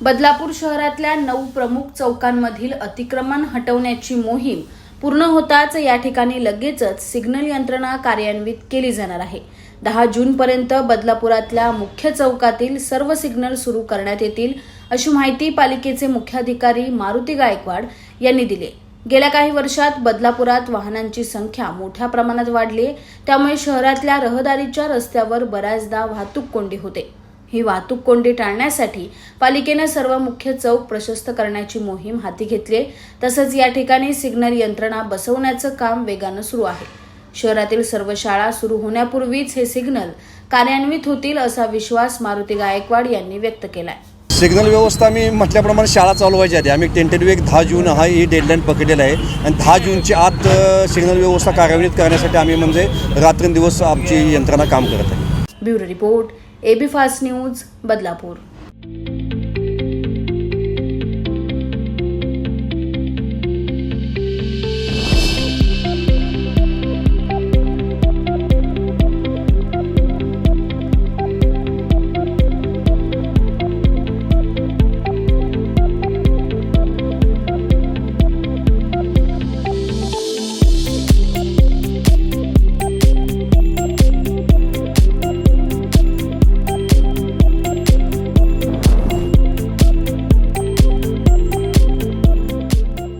बदलापूर शहरातल्या 9 प्रमुख चौकांमधील अतिक्रमण हटवण्याची मोहीम पूर्ण होताच या ठिकाणी लगेचच सिग्नल यंत्रणा कार्यान्वित केली जाणार आहे। 10 जूनपर्यंत बदलापुरातल्या मुख्य चौकातील सर्व सिग्नल सुरू करण्यात येतील, अशी माहिती पालिकेचे मुख्याधिकारी मारुती गायकवाड यांनी दिली। गेल्या काही वर्षात बदलापुरात वाहनांची संख्या मोठ्या प्रमाणात वाढली, त्यामुळे शहरातल्या रहदारीच्या रस्त्यावर बऱ्याचदा वाहतूक कोंडी होते। ही वाहतूक कोंडी टाळण्यासाठी पालिकेने सर्व मुख्य चौक प्रशस्त करण्याची मोहीम हाती घेतली आहे। तसंच या ठिकाणी सिग्नल यंत्रणा बसवण्याचं काम वेगानं सुरू आहे। शहरातील सर्व शाळा सुरू होण्यापूर्वीच हे सिग्नल कार्यान्वित होतील, असा विश्वास मारुती गायकवाड यांनी व्यक्त केलाय। सिग्नल व्यवस्था मी म्हटल्याप्रमाणे शाळा चालू व्हायच्या आधी आम्ही टेंटेटिव्ह 10 जून हा ही डेडलाईन पकडलेला आहे आणि 10 जूनच्या आत सिग्नल व्यवस्था कार्यान्वित करण्यासाठी आम्ही म्हणजे रात्रंदिवस आमची यंत्रणा काम करत आहे। Bureau report, AB fast news, Badlapur.